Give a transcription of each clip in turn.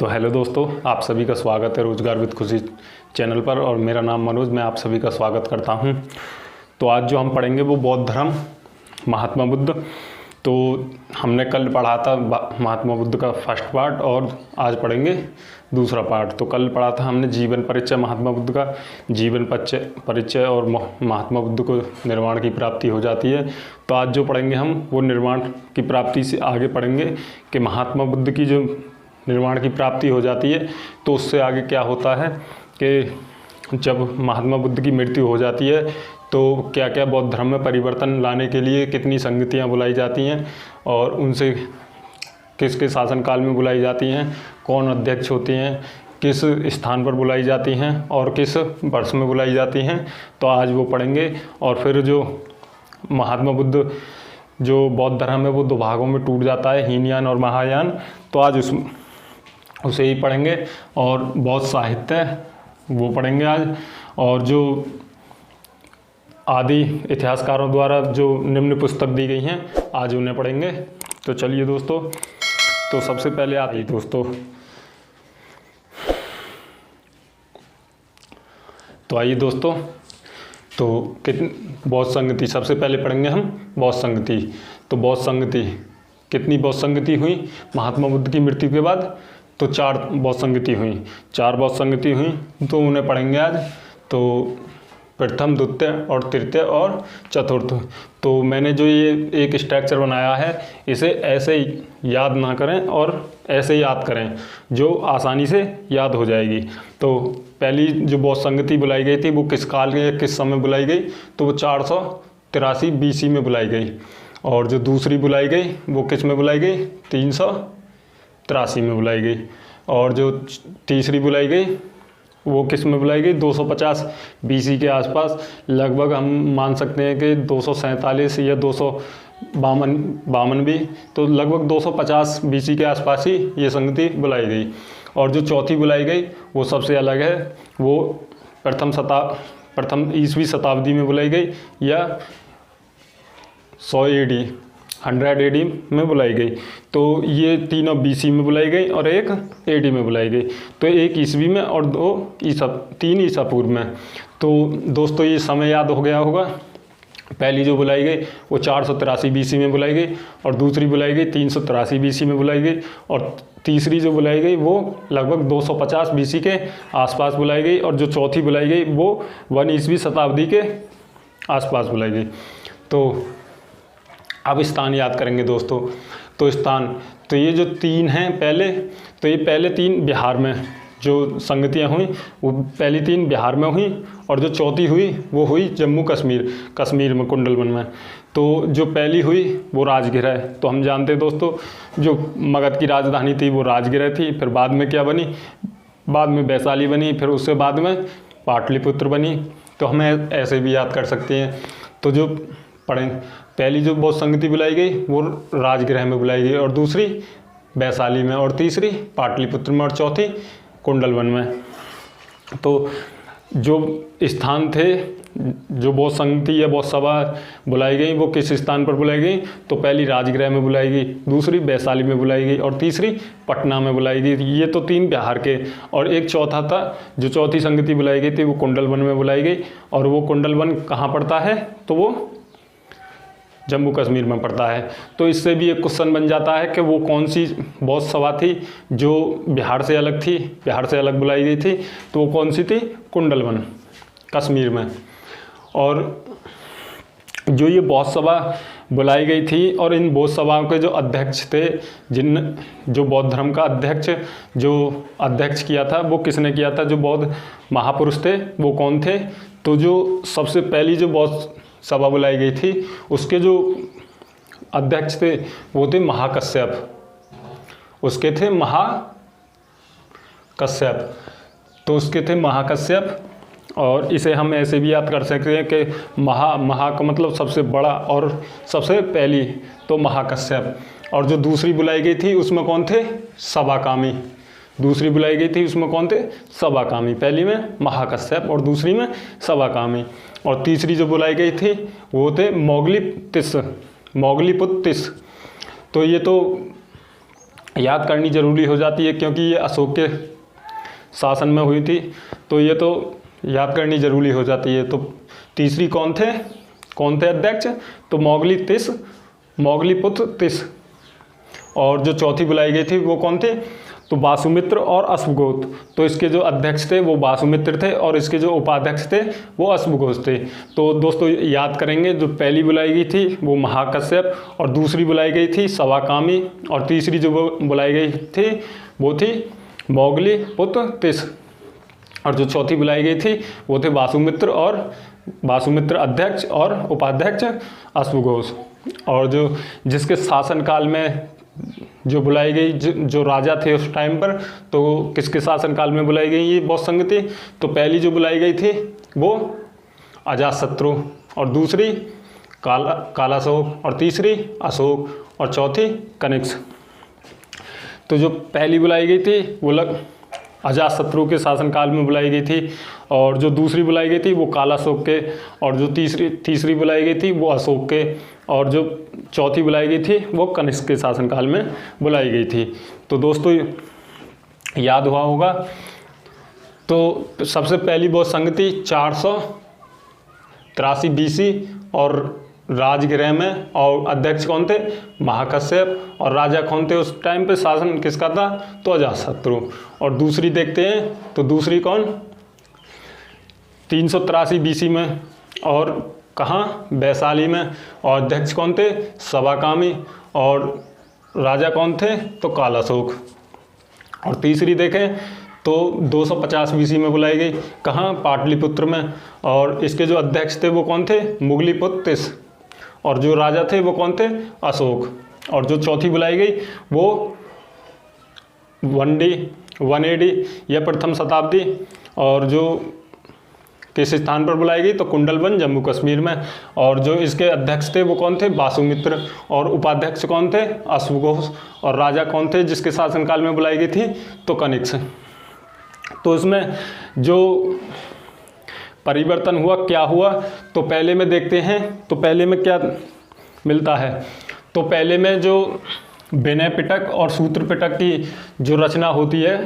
तो हेलो दोस्तों, आप सभी का स्वागत है रोजगार विद खुशी चैनल पर। और मेरा नाम मनोज, मैं आप सभी का स्वागत करता हूं। तो आज जो हम पढ़ेंगे वो बौद्ध धर्म, महात्मा बुद्ध। तो हमने कल पढ़ा था महात्मा बुद्ध का फर्स्ट पार्ट और आज पढ़ेंगे दूसरा पार्ट। तो कल पढ़ा था हमने जीवन परिचय महात्मा बुद्ध का, जीवन परिचय और महात्मा बुद्ध को निर्वाण की प्राप्ति हो जाती है। तो आज जो पढ़ेंगे हम वो निर्वाण की प्राप्ति से आगे पढ़ेंगे कि महात्मा बुद्ध की जो निर्वाण की प्राप्ति हो जाती है तो उससे आगे क्या होता है कि जब महात्मा बुद्ध की मृत्यु हो जाती है तो क्या क्या बौद्ध धर्म में परिवर्तन लाने के लिए कितनी संगतियाँ बुलाई जाती हैं और उनसे किसके शासनकाल में बुलाई जाती हैं, कौन अध्यक्ष होते हैं, किस स्थान पर बुलाई जाती हैं और किस वर्ष में बुलाई जाती हैं। तो आज वो पढ़ेंगे। और फिर जो महात्मा बुद्ध जो बौद्ध धर्म है वो दो भागों में टूट जाता है, हीनयान और महायान। तो आज उसे ही पढ़ेंगे। और बौद्ध साहित्य वो पढ़ेंगे आज। और जो आदि इतिहासकारों द्वारा जो निम्न पुस्तक दी गई हैं आज उन्हें पढ़ेंगे। तो चलिए दोस्तों, तो सबसे पहले आइए दोस्तों, तो आइए दोस्तों, तो बौद्ध संगति सबसे पहले पढ़ेंगे हम बौद्ध संगति। तो बौद्ध संगति कितनी बौद्ध संगति हुई महात्मा बुद्ध की मृत्यु के बाद? तो 4 बौद्ध संगति हुई, 4 बौद्ध संगति हुई। तो उन्हें पढ़ेंगे आज। तो प्रथम, द्वितीय और तृतीय और चतुर्थ। तो मैंने जो ये एक स्ट्रक्चर बनाया है इसे ऐसे ही याद ना करें और ऐसे ही याद करें जो आसानी से याद हो जाएगी। तो पहली जो बौद्ध संगति बुलाई गई थी वो किस काल के किस समय बुलाई गई? तो वो 483 BC में बुलाई गई। और जो दूसरी बुलाई गई वो किस में बुलाई गई? 383 में बुलाई गई। और जो तीसरी बुलाई गई वो किस में बुलाई गई? 250 BC के आसपास। लगभग हम मान सकते हैं कि 247 या 252 भी, तो लगभग 250 BC के आसपास ही ये संगति बुलाई गई। और जो चौथी बुलाई गई वो सबसे अलग है, वो प्रथम ईसवी शताब्दी में बुलाई गई या 100 AD 100 AD में बुलाई गई। तो ये तीनों BC में बुलाई गई और एक AD में बुलाई गई। तो एक ईसवी में और 3 ईसा पूर्व में। तो दोस्तों ये समय याद हो गया होगा। पहली जो बुलाई गई वो 483 BC में बुलाई गई और दूसरी बुलाई गई 383 BC में बुलाई गई और तीसरी जो बुलाई गई वो लगभग 250 BC के आसपास बुलाई गई और जो चौथी बुलाई गई वो 1 ईसवी शताब्दी के आसपास बुलाई गई। तो अब स्थान याद करेंगे दोस्तों। तो स्थान, तो ये जो 3 हैं पहले, तो ये पहले 3 बिहार में जो संगतियाँ हुई वो पहली 3 बिहार में हुई और जो चौथी हुई वो हुई जम्मू कश्मीर में कुंडलवन में। तो जो पहली हुई वो राजगृह है। तो हम जानते हैं दोस्तों जो मगध की राजधानी थी वो राजगृह थी। फिर बाद में क्या बनी? बाद में वैशाली बनी, फिर उससे बाद में पाटलिपुत्र बनी। तो हमें ऐसे भी याद कर सकते हैं। तो जो पढ़ें, पहली जो बौद्ध संगति बुलाई गई वो राजगृह में बुलाई गई और दूसरी वैशाली में और तीसरी पाटलिपुत्र में और चौथी कुंडलवन में। तो जो स्थान थे जो बौद्ध संगति या बौद्ध सभा बुलाई गई वो किस स्थान पर बुलाई गई? तो पहली राजगृह में बुलाई गई, दूसरी वैशाली में बुलाई गई और तीसरी पटना में बुलाई गई। ये तो 3 बिहार के। और एक चौथा था, जो चौथी संगति बुलाई गई थी वो कुंडलवन में बुलाई गई। और वो कुंडलवन कहाँ पड़ता है? तो वो जम्मू कश्मीर में पड़ता है। तो इससे भी एक क्वेश्चन बन जाता है कि वो कौन सी बौद्ध सभा थी जो बिहार से अलग थी, बिहार से अलग बुलाई गई थी। तो वो कौन सी थी? कुंडलवन, कश्मीर में। और जो ये बौद्ध सभा बुलाई गई थी और इन बौद्ध सभाओं के जो अध्यक्ष थे, जो बौद्ध धर्म का अध्यक्ष किया था वो किसने किया था? जो बौद्ध महापुरुष थे वो कौन थे? तो जो सबसे पहली जो बौद्ध सभा बुलाई गई थी उसके जो अध्यक्ष थे वो थे महाकश्यप। उसके थे महाकश्यप। तो उसके थे महाकश्यप। और इसे हम ऐसे भी याद कर सकते हैं कि महा का मतलब सबसे बड़ा और सबसे पहली, तो महाकश्यप। और जो दूसरी बुलाई गई थी उसमें कौन थे? सभाकामी। दूसरी बुलाई गई थी उसमें कौन थे? सभाकामी। पहली में महाकश्यप और दूसरी में सभाकामी। और तीसरी जो बुलाई गई थी वो थे मोगलीपुत्तिस। तो ये तो याद करनी जरूरी हो जाती है क्योंकि ये अशोक के शासन में हुई थी, तो ये तो याद करनी जरूरी हो जाती है। तो तीसरी कौन थे अध्यक्ष? तो मोगलीपुत्र तिस। और जो चौथी बुलाई गई थी वो कौन थे? तो वासुमित्र और अश्वघोष। तो इसके जो अध्यक्ष थे वो वासुमित्र थे और इसके जो उपाध्यक्ष थे वो अश्वघोष थे। तो दोस्तों याद करेंगे, जो पहली बुलाई गई थी वो महाकश्यप, और दूसरी बुलाई गई थी सवाकामी, और तीसरी जो बुलाई गई थी वो थी मोगलीपुत्र तिस, और जो चौथी बुलाई गई थी वो थे वासुमित्र अध्यक्ष और उपाध्यक्ष अश्वघोष। और जो जिसके शासनकाल में जो बुलाई गई, जो राजा थे उस टाइम पर, तो किसके शासनकाल में बुलाई गई ये बौद्ध संगति? तो पहली जो बुलाई गई थी वो अजातशत्रु, और दूसरी कालाशोक, और तीसरी अशोक, और चौथी कनिष्क। तो जो पहली बुलाई गई थी वो अजातशत्रु के शासनकाल में बुलाई गई थी, और जो दूसरी बुलाई गई थी वो कालाशोक के, और जो तीसरी बुलाई गई थी वो अशोक के, और जो चौथी बुलाई गई थी वो कनिष्क के शासनकाल में बुलाई गई थी। तो दोस्तों याद हुआ होगा। तो सबसे पहली बौद्ध संगति 483 BC और राजगृह में, और अध्यक्ष कौन थे? महाकश्यप, और राजा कौन थे उस टाइम पे? शासन किसका था? तो अजातशत्रु। और दूसरी देखते हैं, तो दूसरी कौन? 383 BC में, और कहाँ? वैशाली में, और अध्यक्ष कौन थे? सवाकामी, और राजा कौन थे? तो कालाशोक। और तीसरी देखें तो 250 BC में बुलाई गई, कहाँ? पाटलिपुत्र में, और इसके जो अध्यक्ष थे वो कौन थे? मुगलीपुत्र तिस, और जो राजा थे वो कौन थे? अशोक। और जो चौथी बुलाई गई वो 1AD या प्रथम शताब्दी, और जो किस स्थान पर बुलाई गई? तो कुंडलवन जम्मू कश्मीर में, और जो इसके अध्यक्ष थे वो कौन थे? वासुमित्र, और उपाध्यक्ष कौन थे? अश्वघोष, और राजा कौन थे जिसके शासनकाल में बुलाई गई थी? तो कनिष्क। तो इसमें जो परिवर्तन हुआ क्या हुआ, तो पहले में देखते हैं। तो पहले में क्या मिलता है? तो पहले में जो विनय पिटक और सूत्र पिटक की जो रचना होती है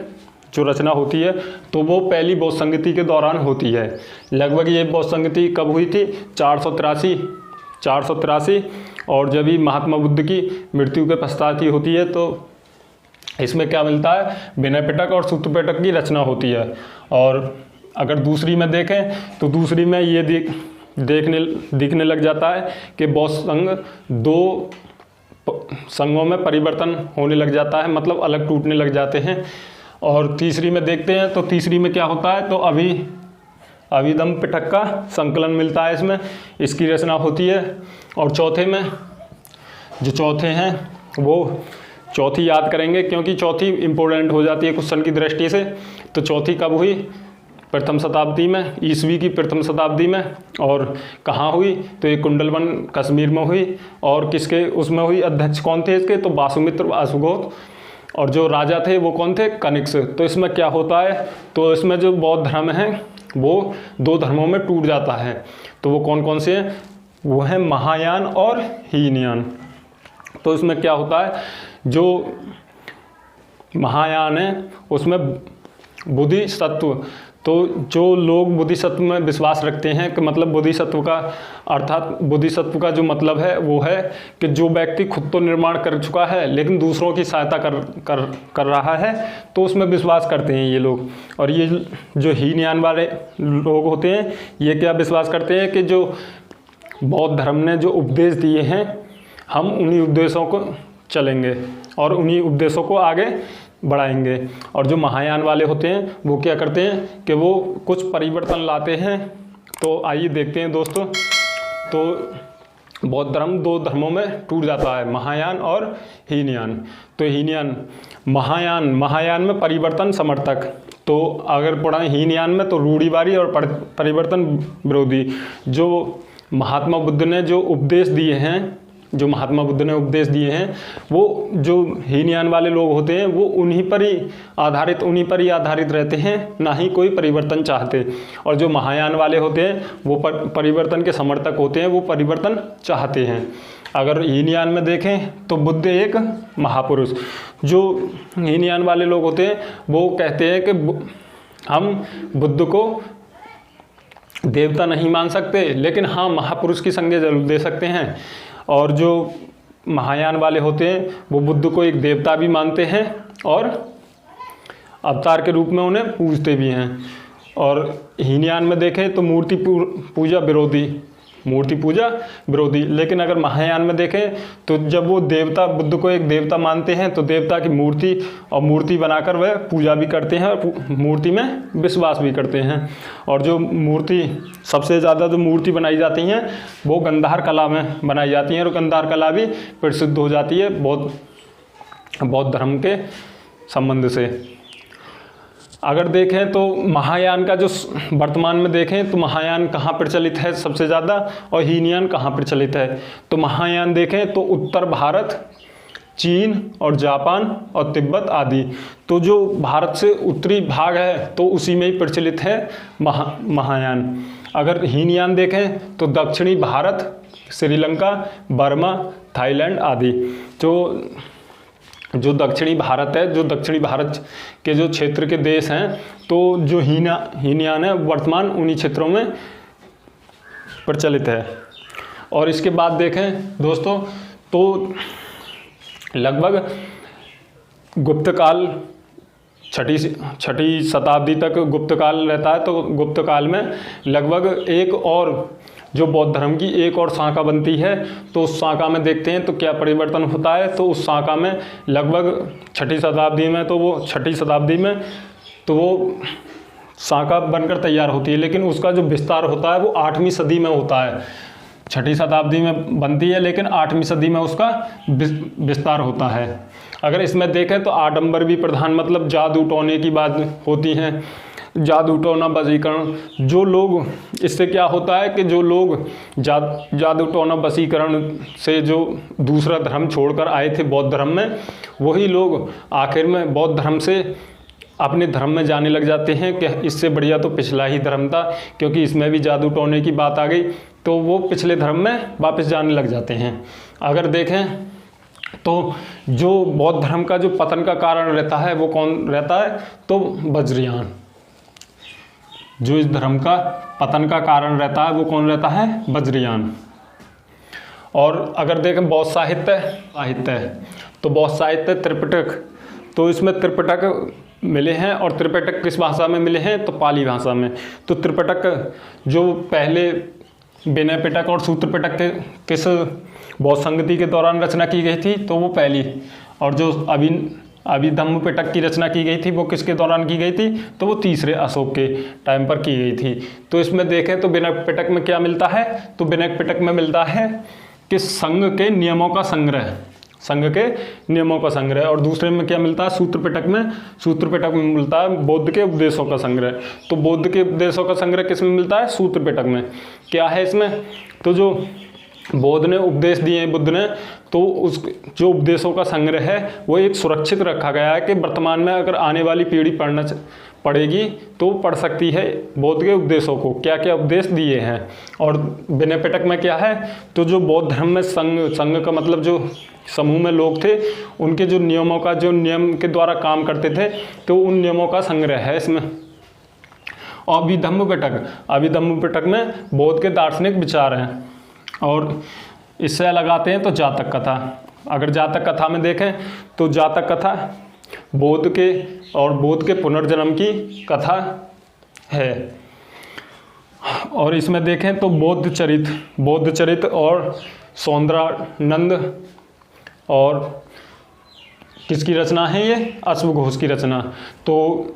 तो वो पहली बौद्ध संगति के दौरान होती है। लगभग ये बौद्ध संगति कब हुई थी? 483, और जब भी महात्मा बुद्ध की मृत्यु के पश्चात ही होती है। तो इसमें क्या मिलता है? विनय पिटक और सूत्र पिटक की रचना होती है। और अगर दूसरी में देखें तो दूसरी में ये दिखने लग जाता है कि बौद्ध संघ 2 संघों में परिवर्तन होने लग जाता है, मतलब अलग टूटने लग जाते हैं। और तीसरी में देखते हैं तो तीसरी में क्या होता है? तो अभिधम पिटक का संकलन मिलता है, इसमें इसकी रचना होती है। और चौथे में जो चौथे हैं वो चौथी याद करेंगे क्योंकि चौथी इंपॉर्टेंट हो जाती है क्वेश्चन की दृष्टि से। तो चौथी कब हुई? प्रथम शताब्दी में, ईस्वी की प्रथम शताब्दी में। और कहाँ हुई? तो ये कुंडलवन कश्मीर में हुई। और किसके उसमें हुई? अध्यक्ष कौन थे इसके? तो वासुमित्र, अश्वघोष, और जो राजा थे वो कौन थे? कनिष्क। तो इसमें क्या होता है? तो इसमें जो बौद्ध धर्म है वो 2 धर्मों में टूट जाता है। तो वो कौन कौन से हैं? वो हैं महायान और हीनयान। तो इसमें क्या होता है? जो महायान है उसमें बोधिसत्व, तो जो लोग बोधिसत्व में विश्वास रखते हैं कि मतलब बोधिसत्व का अर्थात बोधिसत्व का जो मतलब है वो है कि जो व्यक्ति खुद तो निर्माण कर चुका है लेकिन दूसरों की सहायता कर रहा है, तो उसमें विश्वास करते हैं ये लोग। और ये जो हीनयान वाले लोग होते हैं ये क्या विश्वास करते हैं कि जो बौद्ध धर्म ने जो उपदेश दिए हैं हम उन्हीं उपदेशों को चलेंगे और उन्हीं उपदेशों को आगे बढ़ाएंगे। और जो महायान वाले होते हैं वो क्या करते हैं कि वो कुछ परिवर्तन लाते हैं। तो आइए देखते हैं दोस्तों। तो बौद्ध धर्म 2 धर्मों में टूट जाता है, महायान और हीनयान। तो हीनयान महायान में परिवर्तन समर्थक, तो अगर पढ़ाएं हीनयान में तो रूढ़िवादी और परिवर्तन विरोधी। जो महात्मा बुद्ध ने जो उपदेश दिए हैं जो महात्मा बुद्ध ने उपदेश दिए हैं वो जो हीनयान वाले लोग होते हैं वो उन्हीं पर ही आधारित रहते हैं, ना ही कोई परिवर्तन चाहते। और जो महायान वाले होते हैं वो परिवर्तन के समर्थक होते हैं, वो परिवर्तन चाहते हैं। अगर हीनयान में देखें तो बुद्ध एक महापुरुष, जो हीनयान वाले लोग होते हैं वो कहते हैं कि हम बुद्ध को देवता नहीं मान सकते, लेकिन हाँ महापुरुष की संज्ञा जरूर दे सकते हैं। और जो महायान वाले होते हैं वो बुद्ध को एक देवता भी मानते हैं और अवतार के रूप में उन्हें पूजते भी हैं। और हीनयान में देखें तो मूर्ति पूजा विरोधी। लेकिन अगर महायान में देखें तो जब वो देवता बुद्ध को एक देवता मानते हैं तो देवता की मूर्ति बनाकर वह पूजा भी करते हैं और मूर्ति में विश्वास भी करते हैं। और जो मूर्ति सबसे ज़्यादा जो मूर्ति बनाई जाती हैं वो गंधार कला में बनाई जाती हैं, और गंधार कला भी प्रसिद्ध हो जाती है बौद्ध धर्म के संबंध से। अगर देखें तो महायान का जो वर्तमान में देखें तो महायान कहाँ प्रचलित है सबसे ज़्यादा और हीनयान कहाँ प्रचलित है। तो महायान देखें तो उत्तर भारत, चीन और जापान और तिब्बत आदि, तो जो भारत से उत्तरी भाग है तो उसी में ही प्रचलित है महायान। अगर हीनयान देखें तो दक्षिणी भारत, श्रीलंका, बर्मा, थाईलैंड आदि। जो दक्षिणी भारत है, जो दक्षिणी भारत के जो क्षेत्र के देश हैं, तो जो हीनयान है वर्तमान उन्हीं क्षेत्रों में प्रचलित है। और इसके बाद देखें दोस्तों तो लगभग गुप्त काल छठी शताब्दी तक गुप्त काल रहता है। तो गुप्त काल में लगभग एक और जो बौद्ध धर्म की एक और शाखा बनती है, तो उस शाखा में देखते हैं तो क्या परिवर्तन होता है। तो उस शाखा में लगभग छठी शताब्दी में तो वो शाखा बनकर तैयार होती है, लेकिन उसका जो विस्तार होता है वो 8वीं सदी में होता है। छठी शताब्दी में बनती है लेकिन 8वीं सदी में उसका विस्तार होता है। अगर इसमें देखें तो आडंबर भी प्रधान, मतलब जादू टोने की बात होती है, जादू टोना वशीकरण। जो लोग, इससे क्या होता है कि जो लोग जादू टोना वशीकरण से जो दूसरा धर्म छोड़कर आए थे बौद्ध धर्म में, वही लोग आखिर में बौद्ध धर्म से अपने धर्म में जाने लग जाते हैं कि इससे बढ़िया तो पिछला ही धर्म था, क्योंकि इसमें भी जादू टोने की बात आ गई, तो वो पिछले धर्म में वापस जाने लग जाते हैं। अगर देखें तो जो बौद्ध धर्म का जो पतन का कारण रहता है वो कौन रहता है, तो वज्रयान। जो इस धर्म का पतन का कारण रहता है वो कौन रहता है, वज्रयान। और अगर देखें बौद्ध साहित्य तो बौद्ध साहित्य त्रिपिटक, तो इसमें त्रिपिटक मिले हैं, और त्रिपिटक किस भाषा में मिले हैं, तो पाली भाषा में। तो त्रिपिटक जो पहले विनय पिटक और सूत्र पिटक के किस बौद्ध संगति के दौरान रचना की गई थी, तो वो पहली। और जो अभिधम्म पिटक की रचना की गई थी वो किसके दौरान की गई थी, तो वो तीसरे अशोक के टाइम पर की गई थी। तो इसमें देखें तो विनय पिटक में क्या मिलता है, तो विनय पिटक में मिलता है कि संघ के नियमों का संग्रह। और दूसरे में क्या मिलता है, सूत्र पिटक में मिलता है बौद्ध के उपदेशों का संग्रह। तो बौद्ध के उपदेशों का संग्रह किस में मिलता है, सूत्र पिटक में। क्या है इसमें, तो जो बौद्ध ने उपदेश दिए हैं बुद्ध ने, तो उस जो उपदेशों का संग्रह है वो एक सुरक्षित रखा गया है कि वर्तमान में अगर आने वाली पीढ़ी पढ़ेगी तो पढ़ सकती है बौद्ध के उपदेशों को, क्या क्या उपदेश दिए हैं। और विनय पिटक में क्या है, तो जो बौद्ध धर्म में संघ का मतलब जो समूह में लोग थे, उनके जो नियम के द्वारा काम करते थे, तो उन नियमों का संग्रह है इसमें। अभिधम्म पिटक में बौद्ध के दार्शनिक विचार हैं। और इससे अलग आते हैं तो जातक कथा। अगर जातक कथा में देखें तो जातक कथा बौद्ध के पुनर्जन्म की कथा है। और इसमें देखें तो बौद्ध चरित और सौंदरानंद और किसकी रचना है, ये अश्व घोष की रचना। तो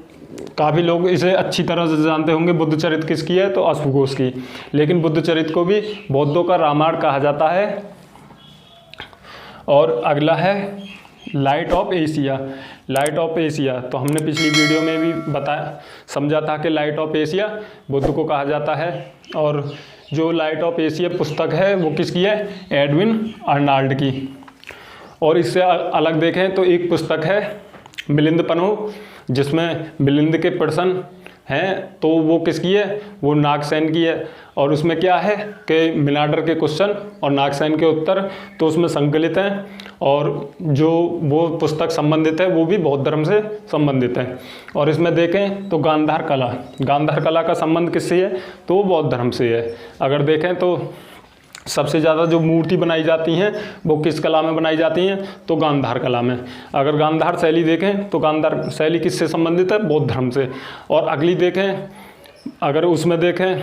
काफ़ी लोग इसे अच्छी तरह से जानते होंगे, बुद्ध चरित किसकी है, तो अश्व घोष की। लेकिन बुद्ध चरित को भी बौद्धों का रामायण कहा जाता है। और अगला है लाइट ऑफ एशिया। तो हमने पिछली वीडियो में भी समझा था कि लाइट ऑफ एशिया बुद्ध को कहा जाता है। और जो लाइट ऑफ एशिया पुस्तक है वो किसकी है, एडविन अर्नाल्ड की। और इससे अलग देखें तो एक पुस्तक है मिलिंद पन्हो, जिसमें मिलिंद के प्रश्न हैं, तो वो किसकी है, वो नागसेन की है। और उसमें क्या है कि मिनार्डर के क्वेश्चन और नागसेन के उत्तर तो उसमें संकलित हैं, और जो वो पुस्तक संबंधित है वो भी बौद्ध धर्म से संबंधित है। और इसमें देखें तो गांधार कला का संबंध किससे है, तो वो बौद्ध धर्म से है। अगर देखें तो सबसे ज़्यादा जो मूर्ति बनाई जाती हैं वो किस कला में बनाई जाती हैं, तो गांधार कला में। अगर गांधार शैली देखें तो गांधार शैली किससे संबंधित है, बौद्ध धर्म से। और अगली देखें, अगर उसमें देखें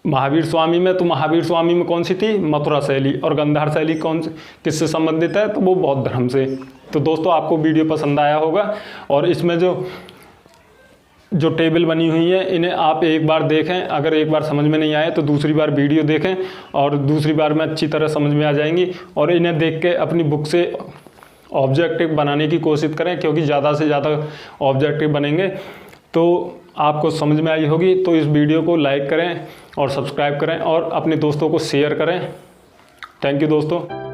महावीर स्वामी में, तो महावीर स्वामी में कौन सी थी, मथुरा शैली। और गांधार शैली किससे संबंधित है, तो वो बौद्ध धर्म से। तो दोस्तों आपको वीडियो पसंद आया होगा, और इसमें जो टेबल बनी हुई है इन्हें आप एक बार देखें। अगर एक बार समझ में नहीं आए तो दूसरी बार वीडियो देखें, और दूसरी बार में अच्छी तरह समझ में आ जाएंगी। और इन्हें देख के अपनी बुक से ऑब्जेक्टिव बनाने की कोशिश करें, क्योंकि ज़्यादा से ज़्यादा ऑब्जेक्टिव बनेंगे तो आपको समझ में आई होगी। तो इस वीडियो को लाइक करें और सब्सक्राइब करें और अपने दोस्तों को शेयर करें। थैंक यू दोस्तों।